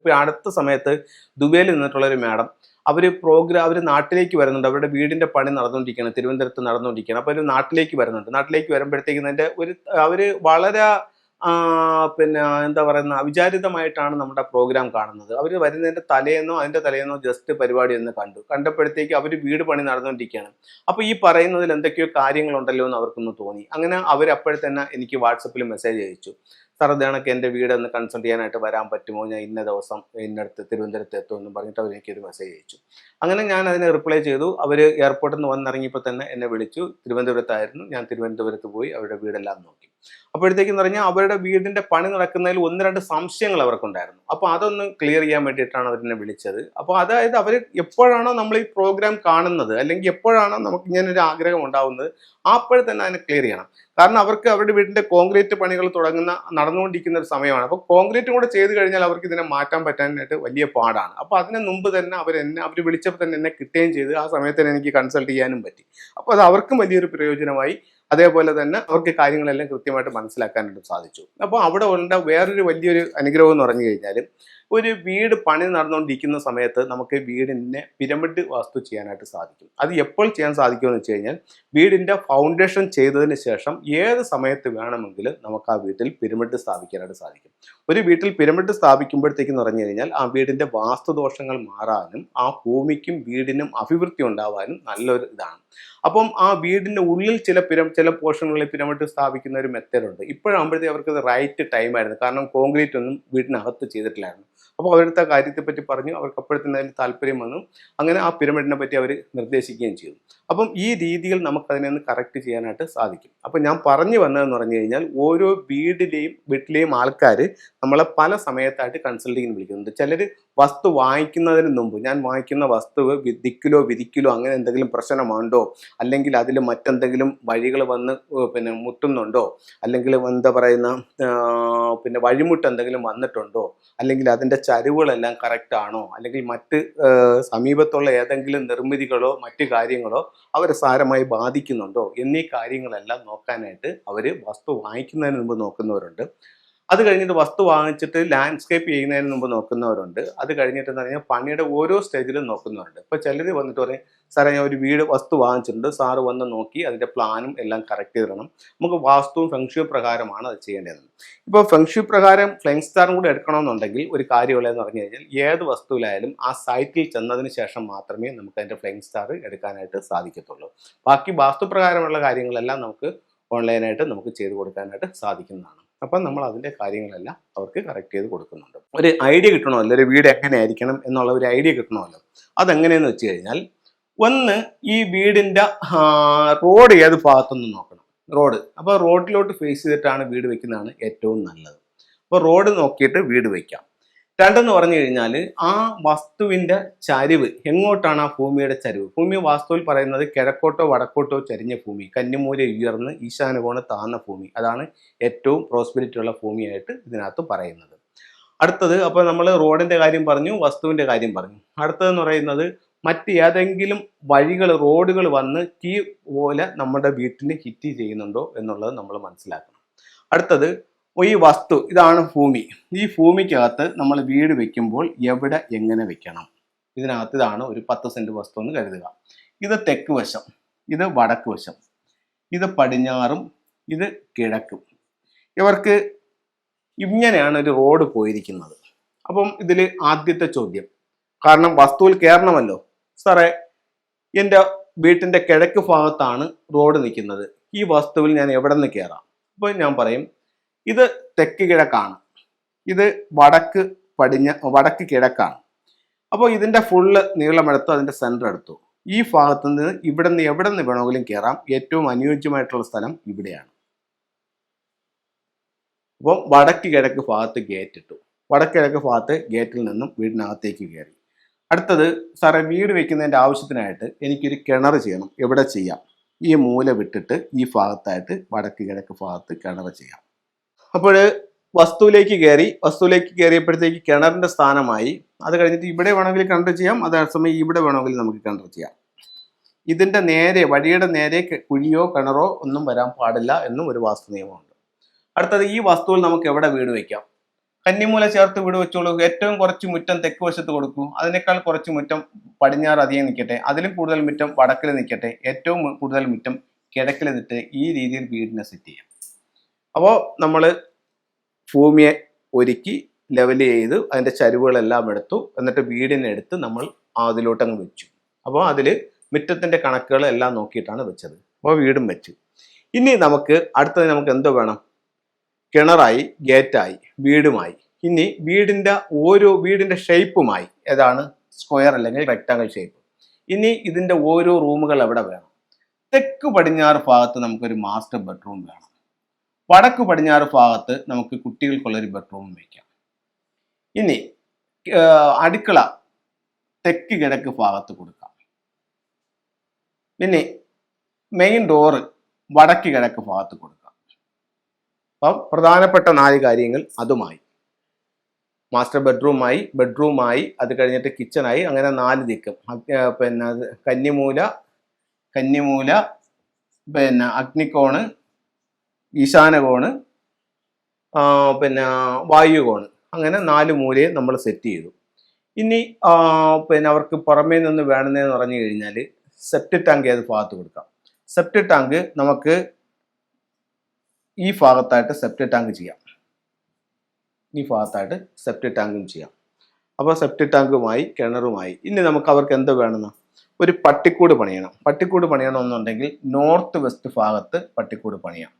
ഇപ്പോൾ അടുത്ത സമയത്ത് ദുബൈയിൽ നിന്നിട്ടുള്ള ഒരു മാഡം അവർ നാട്ടിലേക്ക് വരുന്നുണ്ട്. അവരുടെ വീടിന്റെ പണി നടന്നുകൊണ്ടിരിക്കുകയാണ്, തിരുവനന്തപുരത്ത് നടന്നുകൊണ്ടിരിക്കുകയാണ്. അപ്പോൾ അവർ നാട്ടിലേക്ക് വരുന്നുണ്ട്. നാട്ടിലേക്ക് വരുമ്പോഴത്തേക്കും അതിൻ്റെ അവർ വളരെ പിന്നെ എന്താ പറയുന്ന അവിചാരിതമായിട്ടാണ് നമ്മുടെ പ്രോഗ്രാം കാണുന്നത്. അവർ വരുന്നതിൻ്റെ തലേന്നോ അതിൻ്റെ തലേന്നോ ജസ്റ്റ് പരിപാടി ഒന്ന് കണ്ടപ്പോഴത്തേക്ക് അവർ വീട് പണി നടന്നുകൊണ്ടിരിക്കുകയാണ്. അപ്പോൾ ഈ പറയുന്നതിൽ എന്തൊക്കെയോ കാര്യങ്ങളുണ്ടല്ലോ എന്ന് അവർക്കൊന്ന് തോന്നി. അങ്ങനെ അവർ അപ്പോഴത്തന്നെ എനിക്ക് വാട്സപ്പിൽ മെസ്സേജ് അയച്ചു. സാർ ഇതേണക്ക് എൻ്റെ വീടൊന്ന് കൺസൾട്ട് ചെയ്യാനായിട്ട് വരാൻ പറ്റുമോ, ഞാൻ ഇന്ന ദിവസം ഇന്നടുത്ത് തിരുവനന്തപുരത്ത് എത്തുമെന്ന് പറഞ്ഞിട്ട് അവർ എനിക്കൊരു മെസ്സേജ് അയച്ചു. അങ്ങനെ ഞാൻ അതിന് റിപ്ലൈ ചെയ്തു. അവർ എയർപോർട്ടിൽ നിന്ന് വന്നിറങ്ങിയപ്പോൾ തന്നെ എന്നെ വിളിച്ചു. തിരുവനന്തപുരത്തായിരുന്നു. ഞാൻ തിരുവനന്തപുരത്ത് പോയി അവരുടെ വീടെല്ലാം നോക്കി. അപ്പോഴത്തേക്കെന്ന് പറഞ്ഞാൽ അവരുടെ വീടിൻ്റെ പണി നടക്കുന്നതിൽ 1-2 സംശയങ്ങൾ അവർക്കുണ്ടായിരുന്നു. അപ്പോൾ അതൊന്ന് ക്ലിയർ ചെയ്യാൻ വേണ്ടിയിട്ടാണ് അവരെന്നെ വിളിച്ചത്. അപ്പോൾ അതായത് അവർ എപ്പോഴാണോ നമ്മൾ ഈ പ്രോഗ്രാം കാണുന്നത്, അല്ലെങ്കിൽ എപ്പോഴാണോ നമുക്ക് ഇങ്ങനൊരു ആഗ്രഹം ഉണ്ടാവുന്നത്, അപ്പോഴെ തന്നെ അതിനെ ക്ലിയർ ചെയ്യണം. കാരണം അവർക്ക് അവരുടെ വീടിൻ്റെ കോൺക്രീറ്റ് പണികൾ നടന്നുകൊണ്ടിരിക്കുന്ന ഒരു സമയമാണ്. അപ്പോൾ കോൺക്രീറ്റും കൂടെ ചെയ്ത് കഴിഞ്ഞാൽ അവർക്ക് ഇതിനെ മാറ്റാൻ പറ്റാനായിട്ട് വലിയ പാടാണ്. അപ്പോൾ അതിന് മുമ്പ് തന്നെ അവർ വിളിച്ചപ്പോൾ തന്നെ എന്നെ കിട്ടുകയും ചെയ്ത് ആ സമയത്ത് തന്നെ എനിക്ക് കൺസൾട്ട് ചെയ്യാനും പറ്റി. അപ്പോൾ അത് അവർക്കും വലിയൊരു പ്രയോജനമായി. അതേപോലെ തന്നെ അവർക്ക് കാര്യങ്ങളെല്ലാം കൃത്യമായിട്ട് മനസ്സിലാക്കാനായിട്ട് സാധിച്ചു. അപ്പോൾ അവിടെ ഉള്ള വേറൊരു വലിയൊരു അനുഗ്രഹം എന്ന് പറഞ്ഞു കഴിഞ്ഞാൽ, ഒരു വീട് പണി നടന്നുകൊണ്ടിരിക്കുന്ന സമയത്ത് നമുക്ക് വീടിനെ പിരമിഡ് വാസ്തു ചെയ്യാനായിട്ട് സാധിക്കും. അത് എപ്പോൾ ചെയ്യാൻ സാധിക്കുമെന്ന് വെച്ച് കഴിഞ്ഞാൽ, വീടിൻ്റെ ഫൗണ്ടേഷൻ ചെയ്തതിന് ശേഷം ഏത് സമയത്ത് വേണമെങ്കിലും നമുക്ക് ആ വീട്ടിൽ പിരമിഡ് സ്ഥാപിക്കാനായിട്ട് സാധിക്കും. ഒരു വീട്ടിൽ പിരമിഡ് സ്ഥാപിക്കുമ്പോഴത്തേക്കെന്ന് പറഞ്ഞു കഴിഞ്ഞാൽ ആ വീടിൻ്റെ വാസ്തുദോഷങ്ങൾ മാറാനും ആ ഭൂമിക്കും വീടിനും അഭിവൃദ്ധി ഉണ്ടാവാനും നല്ലൊരു ഇതാണ്. അപ്പം ആ വീടിൻ്റെ ഉള്ളിൽ ചില പോർഷനുകളിൽ പിരമിഡ് സ്ഥാപിക്കുന്ന ഒരു മെത്തേഡുണ്ട്. ഇപ്പോഴാകുമ്പോഴത്തേക്ക് അവർക്കത് റൈറ്റ് ടൈമായിരുന്നു. കാരണം കോൺക്രീറ്റ് ഒന്നും വീടിനകത്ത് ചെയ്തിട്ടില്ലായിരുന്നു. അപ്പോൾ അവരുടെ കാര്യത്തെപ്പറ്റി പറഞ്ഞു. അവർക്ക് അപ്പോഴത്തന്നെ അതിൽ താല്പര്യം വന്നു. അങ്ങനെ ആ പിരമിഡിനെ പറ്റി അവർ നിർദ്ദേശിക്കുകയും ചെയ്തു. അപ്പം ഈ രീതിയിൽ നമുക്കതിനെ ഒന്ന് കറക്റ്റ് ചെയ്യാനായിട്ട് സാധിക്കും. അപ്പം ഞാൻ പറഞ്ഞു വന്നതെന്ന് പറഞ്ഞു കഴിഞ്ഞാൽ, ഓരോ വീട്ടിലെയും ആൾക്കാർ നമ്മളെ പല സമയത്തായിട്ട് കൺസൾട്ടിങ്ങിന് വിളിക്കുന്നുണ്ട്. ചിലർ വസ്തു വാങ്ങിക്കുന്നതിന് മുമ്പ്, ഞാൻ വാങ്ങിക്കുന്ന വസ്തുവ് വിധിക്കിലോ അങ്ങനെ എന്തെങ്കിലും പ്രശ്നമുണ്ടോ, അല്ലെങ്കിൽ അതിൽ മറ്റെന്തെങ്കിലും വഴികൾ വന്ന് മുട്ടുന്നുണ്ടോ, അല്ലെങ്കിൽ എന്താ പറയുന്ന വഴിമുട്ട് എന്തെങ്കിലും വന്നിട്ടുണ്ടോ, അല്ലെങ്കിൽ അതിൻ്റെ ചരിവുകളെല്ലാം കറക്റ്റ് ആണോ, അല്ലെങ്കിൽ മറ്റ് സമീപത്തുള്ള ഏതെങ്കിലും നിർമ്മിതികളോ മറ്റു കാര്യങ്ങളോ അവരെ സാരമായി ബാധിക്കുന്നുണ്ടോ എന്നീ കാര്യങ്ങളെല്ലാം നോക്കാനായിട്ട് അവർ വസ്തു വാങ്ങിക്കുന്നതിന് മുമ്പ് നോക്കുന്നവരുണ്ട്. അത് കഴിഞ്ഞിട്ട് വസ്തു വാങ്ങിച്ചിട്ട് ലാൻഡ്സ്കേപ്പ് ചെയ്യുന്നതിന് മുമ്പ് നോക്കുന്നവരുണ്ട്. അത് കഴിഞ്ഞിട്ട് എന്ന് പറഞ്ഞാൽ പണിയുടെ ഓരോ സ്റ്റേജിലും നോക്കുന്നവരുണ്ട്. ഇപ്പോൾ ചിലർ വന്നിട്ട് പറയും, സാറേ ഞാൻ ഒരു വസ്തു വാങ്ങിച്ചിട്ടുണ്ട്, സാറ് വന്ന് നോക്കി അതിൻ്റെ പ്ലാനും എല്ലാം കറക്റ്റ് ചെയ്തിടണം. നമുക്ക് വാസ്തുവും ഫെങ്ഷു പ്രകാരമാണ് അത് ചെയ്യേണ്ടത്. ഇപ്പോൾ ഫെങ്ഷു പ്രകാരം ഫ്ലൈങ് സ്റ്റാറും കൂടെ എടുക്കണമെന്നുണ്ടെങ്കിൽ ഒരു കാര്യമുള്ളതെന്ന് പറഞ്ഞു കഴിഞ്ഞാൽ, ഏത് വസ്തുവിലായാലും ആ സൈറ്റിൽ ചെന്നതിന് ശേഷം മാത്രമേ നമുക്ക് അതിൻ്റെ ഫ്ലൈങ് സ്റ്റാർ എടുക്കാനായിട്ട് സാധിക്കത്തുള്ളൂ. ബാക്കി വാസ്തുപ്രകാരമുള്ള കാര്യങ്ങളെല്ലാം നമുക്ക് ഓൺലൈനായിട്ട് നമുക്ക് ചെയ്ത് കൊടുക്കാനായിട്ട് സാധിക്കുന്നതാണ്. അപ്പം നമ്മൾ അതിൻ്റെ കാര്യങ്ങളെല്ലാം അവർക്ക് കറക്റ്റ് ചെയ്ത് കൊടുക്കുന്നുണ്ട്. ഒരു ഐഡിയ കിട്ടണമല്ലോ, ഒരു വീട് എങ്ങനെയായിരിക്കണം എന്നുള്ള ഒരു ഐഡിയ കിട്ടണമല്ലോ. അതെങ്ങനെയെന്ന് വെച്ച് കഴിഞ്ഞാൽ, ഒന്ന് ഈ വീടിൻ്റെ റോഡ് ഏത് ഭാഗത്തുനിന്ന് നോക്കണം. അപ്പോൾ റോഡിലോട്ട് ഫേസ് ചെയ്തിട്ടാണ് വീട് വെക്കുന്നതാണ് ഏറ്റവും നല്ലത്. അപ്പോൾ റോഡ് നോക്കിയിട്ട് വീട് വയ്ക്കാം. രണ്ടെന്ന് പറഞ്ഞു കഴിഞ്ഞാൽ, ആ വസ്തുവിൻ്റെ ചരിവ് എങ്ങോട്ടാണ്, ആ ഭൂമിയുടെ ചരിവ്. ഭൂമി വാസ്തുവിൽ പറയുന്നത് കിഴക്കോട്ടോ വടക്കോട്ടോ ചരിഞ്ഞ ഭൂമി, കന്നിമൂല ഉയർന്ന് ഈശാനുകോണ് താഴ്ന്ന ഭൂമി, അതാണ് ഏറ്റവും പ്രോസ്പെരിറ്റി ഉള്ള ഭൂമിയായിട്ട് ഇതിനകത്ത് പറയുന്നത്. അടുത്തത്, അപ്പോൾ നമ്മൾ റോഡിൻ്റെ കാര്യം പറഞ്ഞു, വസ്തുവിൻ്റെ കാര്യം പറഞ്ഞു. അടുത്തതെന്ന് പറയുന്നത്, മറ്റ് ഏതെങ്കിലും റോഡുകൾ വന്ന് കീ പോലെ നമ്മുടെ വീട്ടിന് ഹിറ്റ് ചെയ്യുന്നുണ്ടോ എന്നുള്ളത് നമ്മൾ മനസ്സിലാക്കണം. അടുത്തത്, ഈ വസ്തു ഇതാണ് ഭൂമി. ഈ ഭൂമിക്കകത്ത് നമ്മൾ വീട് വെക്കുമ്പോൾ എവിടെ എങ്ങനെ വെക്കണം. ഇതിനകത്ത് ഇതാണ് ഒരു 10 സെൻറ്റ് വസ്തു എന്ന് കരുതുക. ഇത് തെക്ക് വശം, ഇത് വടക്ക് വശം, ഇത് പടിഞ്ഞാറും, ഇത് കിഴക്കും. ഇവർക്ക് ഇങ്ങനെയാണ് ഒരു റോഡ് പോയിരിക്കുന്നത്. അപ്പം ഇതിൽ ആദ്യത്തെ ചോദ്യം, കാരണം വസ്തുവിൽ കയറണമല്ലോ, സാറേ എൻ്റെ വീട്ടിൻ്റെ കിഴക്ക് ഭാഗത്താണ് റോഡ് നിൽക്കുന്നത്, ഈ വസ്തുവിൽ ഞാൻ എവിടെ നിന്ന് കയറാം? അപ്പോൾ ഞാൻ പറയും, ഇത് തെക്ക് കിഴക്കാണ്, ഇത് വടക്ക് കിഴക്കാണ്. അപ്പോൾ ഇതിൻ്റെ ഫുള്ള് നീളമെടുത്തു, അതിൻ്റെ സെൻറ്റർ എടുത്തു. ഈ ഭാഗത്ത് നിന്ന് എവിടെ നിന്ന് വേണമെങ്കിലും കയറാം. ഏറ്റവും അനുയോജ്യമായിട്ടുള്ള സ്ഥലം ഇവിടെയാണ്. അപ്പോൾ വടക്ക് കിഴക്ക് ഭാഗത്ത് ഗേറ്റ് ഇട്ടു. വടക്ക് കിഴക്ക് ഭാഗത്ത് ഗേറ്റിൽ നിന്നും വീടിനകത്തേക്ക് കയറി. അടുത്തത്, സാറേ വീട് വെക്കുന്നതിൻ്റെ ആവശ്യത്തിനായിട്ട് എനിക്കൊരു കിണർ ചെയ്യണം. എവിടെ ചെയ്യാം? ഈ മൂല വിട്ടിട്ട് ഈ ഭാഗത്തായിട്ട് വടക്ക് കിഴക്ക് ഭാഗത്ത് കിണർ ചെയ്യാം. അപ്പോൾ വസ്തുവിലേക്ക് കയറിയപ്പോഴത്തേക്ക് കിണറിൻ്റെ സ്ഥാനമായി. അത് കഴിഞ്ഞിട്ട് ഇവിടെ വേണമെങ്കിൽ കിണർ ചെയ്യാം, അതേസമയം ഇവിടെ വേണമെങ്കിൽ നമുക്ക് കിണർ ചെയ്യാം. ഇതിൻ്റെ വഴിയുടെ നേരെ കുഴിയോ കിണറോ ഒന്നും വരാൻ പാടില്ല എന്നും ഒരു വാസ്തു നിയമമുണ്ട്. അടുത്തത്, ഈ വസ്തുവിൽ നമുക്ക് എവിടെ വീട് വയ്ക്കാം? കന്നിമൂല ചേർത്ത് വീട് വെച്ചോളൂ. ഏറ്റവും കുറച്ച് മുറ്റം തെക്ക് വശത്ത് കൊടുക്കൂ. അതിനേക്കാൾ കുറച്ച് മുറ്റം പടിഞ്ഞാറ് അധികം നിൽക്കട്ടെ. അതിലും കൂടുതൽ മുറ്റം വടക്കിൽ നിൽക്കട്ടെ. ഏറ്റവും കൂടുതൽ മുറ്റം കിഴക്കിൽ നിന്നിട്ട് ഈ രീതിയിൽ വീടിനെ സെറ്റ് ചെയ്യാം. അപ്പോൾ നമ്മൾ ഭൂമിയെ ഒരുക്കി ലെവൽ ചെയ്ത് അതിൻ്റെ ചരിവുകളെല്ലാം എടുത്തു. എന്നിട്ട് വീടിനെ എടുത്ത് നമ്മൾ അതിലോട്ടങ്ങ് വെച്ചു. അപ്പോൾ അതിൽ മുറ്റത്തിൻ്റെ കണക്കുകൾ എല്ലാം നോക്കിയിട്ടാണ് വെച്ചത്. അപ്പോൾ വീടും വെച്ച്. ഇനി നമുക്ക് അടുത്തത് നമുക്ക് എന്തോ വേണം? കിണറായി, ഗേറ്റായി, വീടുമായി. ഇനി വീടിൻ്റെ ഷേപ്പുമായി. ഏതാണ്? സ്ക്വയർ അല്ലെങ്കിൽ റെക്ടാങ്കിൾ ഷേപ്പ്. ഇനി ഇതിൻ്റെ ഓരോ റൂമുകൾ എവിടെ വേണം? തെക്ക് പടിഞ്ഞാറ് ഭാഗത്ത് നമുക്കൊരു മാസ്റ്റർ ബെഡ്റൂം വേണം. വടക്ക് പടിഞ്ഞാറ് ഭാഗത്ത് നമുക്ക് കുട്ടികൾക്കുള്ളൊരു ബെഡ്റൂം വയ്ക്കാം. ഇനി അടുക്കള തെക്ക് കിഴക്ക് ഭാഗത്ത് കൊടുക്കാം. പിന്നെ മെയിൻ ഡോറ് വടക്ക് കിഴക്ക് ഭാഗത്ത് കൊടുക്കാം. അപ്പം പ്രധാനപ്പെട്ട 4 കാര്യങ്ങൾ അതുമായി. മാസ്റ്റർ ബെഡ്റൂമായി, അത് കഴിഞ്ഞിട്ട് കിച്ചണായി, അങ്ങനെ 4 ദിക്കും. പിന്നെ കന്നിമൂല, പിന്നെ അഗ്നിക്കോണ്, ഈശാനകോണ്, പിന്നെ വായുകോണ്, അങ്ങനെ 4 മൂലയും നമ്മൾ സെറ്റ് ചെയ്തു. ഇനി പിന്നെ അവർക്ക് പുറമേ നിന്ന് വേണമെന്ന് പറഞ്ഞു കഴിഞ്ഞാൽ സെപ്റ്റിക് ടാങ്ക് ഏത് ഭാഗത്ത് കൊടുക്കാം? സെപ്റ്റിക് ടാങ്ക് നമുക്ക് ഈ ഭാഗത്തായിട്ട് സെപ്റ്റിക് ടാങ്ക് ചെയ്യാം. ഈ ഭാഗത്തായിട്ട് സെപ്റ്റിക് ടാങ്കും ചെയ്യാം. അപ്പോൾ സെപ്റ്റിക് ടാങ്കുമായി കിണറുമായി. ഇനി നമുക്ക് അവർക്ക് എന്ത് വേണമെന്ന്? ഒരു പട്ടിക്കൂട് പണിയണം. പട്ടിക്കൂട് പണിയണമെന്നുണ്ടെങ്കിൽ നോർത്ത് വെസ്റ്റ് ഭാഗത്ത് പട്ടിക്കൂട് പണിയാം.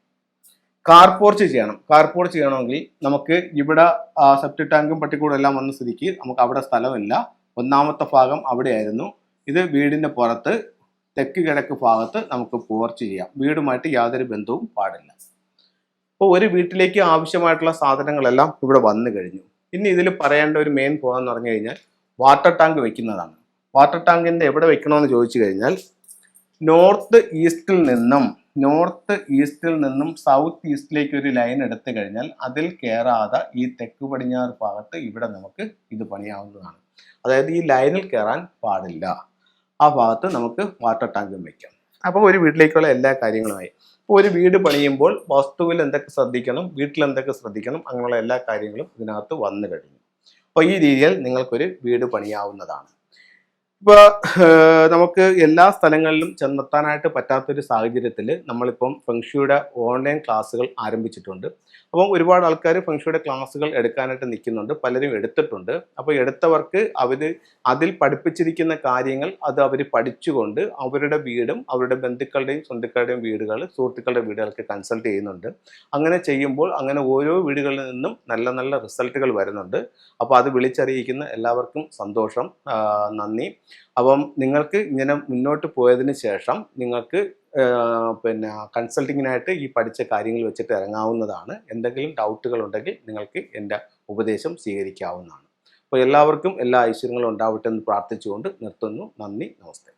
കാർപോർച്ച് ചെയ്യണം. കാർപോർച്ച് ചെയ്യണമെങ്കിൽ നമുക്ക് ഇവിടെ സെപ്റ്റിക് ടാങ്കും പട്ടിക്കൂടും എല്ലാം വന്ന സ്ഥിതിക്ക് നമുക്ക് അവിടെ സ്ഥലമില്ല. ഒന്നാമത്തെ ഭാഗം അവിടെയായിരുന്നു. ഇത് വീടിൻ്റെ പുറത്ത് തെക്ക് കിഴക്ക് ഭാഗത്ത് നമുക്ക് പോർച്ച് ചെയ്യാം. വീടുമായിട്ട് യാതൊരു ബന്ധവും പാടില്ല. അപ്പോൾ ഒരു വീട്ടിലേക്ക് ആവശ്യമായിട്ടുള്ള സാധനങ്ങളെല്ലാം ഇവിടെ വന്നു കഴിഞ്ഞു. ഇനി ഇതിൽ പറയേണ്ട ഒരു മെയിൻ പോയിന്റ് എന്ന് പറഞ്ഞു കഴിഞ്ഞാൽ വാട്ടർ ടാങ്ക് വെക്കുന്നതാണ്. വാട്ടർ ടാങ്കിൻ്റെ എവിടെ വെക്കണമെന്ന് ചോദിച്ചു കഴിഞ്ഞാൽ നോർത്ത് ഈസ്റ്റിൽ നിന്നും സൗത്ത് ഈസ്റ്റിലേക്ക് ഒരു ലൈൻ എടുത്തു കഴിഞ്ഞാൽ അതിൽ കയറാതെ ഈ തെക്ക് പടിഞ്ഞാറ് ഭാഗത്ത് ഇവിടെ നമുക്ക് ഇത് പണിയാവുന്നതാണ്. അതായത് ഈ ലൈനിൽ കയറാൻ പാടില്ല. ആ ഭാഗത്ത് നമുക്ക് വാട്ടർ ടാങ്കും വയ്ക്കാം. അപ്പോൾ ഒരു വീട്ടിലേക്കുള്ള എല്ലാ കാര്യങ്ങളുമായി. ഇപ്പോൾ ഒരു വീട് പണിയുമ്പോൾ വസ്തുവിൽ എന്തൊക്കെ ശ്രദ്ധിക്കണം, വീട്ടിൽ എന്തൊക്കെ ശ്രദ്ധിക്കണം, അങ്ങനെയുള്ള എല്ലാ കാര്യങ്ങളും ഇതിനകത്ത് വന്നു കഴിഞ്ഞു. അപ്പോൾ ഈ രീതിയിൽ നിങ്ങൾക്കൊരു വീട് പണിയാവുന്നതാണ്. ഇപ്പോൾ നമുക്ക് എല്ലാ സ്ഥലങ്ങളിലും ചെന്നെത്താനായിട്ട് പറ്റാത്തൊരു സാഹചര്യത്തിൽ നമ്മളിപ്പം ഫെങ്ഷുയുടെ ഓൺലൈൻ ക്ലാസ്സുകൾ ആരംഭിച്ചിട്ടുണ്ട്. അപ്പം ഒരുപാട് ആൾക്കാർ ഫെങ്ഷുയുടെ ക്ലാസ്സുകൾ എടുക്കാനായിട്ട് നിൽക്കുന്നുണ്ട്. പലരും എടുത്തിട്ടുണ്ട്. അപ്പോൾ എടുത്തവർക്ക് അതിൽ പഠിപ്പിച്ചിരിക്കുന്ന കാര്യങ്ങൾ അവർ പഠിച്ചുകൊണ്ട് അവരുടെ വീടും അവരുടെ ബന്ധുക്കളുടെയും സ്വന്തക്കാരുടെയും വീടുകൾ, സുഹൃത്തുക്കളുടെ വീടുകൾക്ക് കൺസൾട്ട് ചെയ്യുന്നുണ്ട്. അങ്ങനെ ചെയ്യുമ്പോൾ അങ്ങനെ ഓരോ വീടുകളിൽ നിന്നും നല്ല നല്ല റിസൾട്ടുകൾ വരുന്നുണ്ട്. അപ്പോൾ അത് വിളിച്ചറിയിക്കുന്ന എല്ലാവർക്കും സന്തോഷം, നന്ദി. അപ്പം നിങ്ങൾക്ക് ഇങ്ങനെ മുന്നോട്ട് പോയതിന് ശേഷം നിങ്ങൾക്ക് പിന്നെ കൺസൾട്ടിങ്ങിനായിട്ട് ഈ പഠിച്ച കാര്യങ്ങൾ വെച്ചിട്ട് ഇറങ്ങാവുന്നതാണ്. എന്തെങ്കിലും ഡൗട്ടുകൾ ഉണ്ടെങ്കിൽ നിങ്ങൾക്ക് എൻ്റെ ഉപദേശം സ്വീകരിക്കാവുന്നതാണ്. അപ്പോൾ എല്ലാവർക്കും എല്ലാ ഐശ്വര്യങ്ങളും ഉണ്ടാവട്ടെ എന്ന് പ്രാർത്ഥിച്ചുകൊണ്ട് നിർത്തുന്നു. നന്ദി, നമസ്തേ.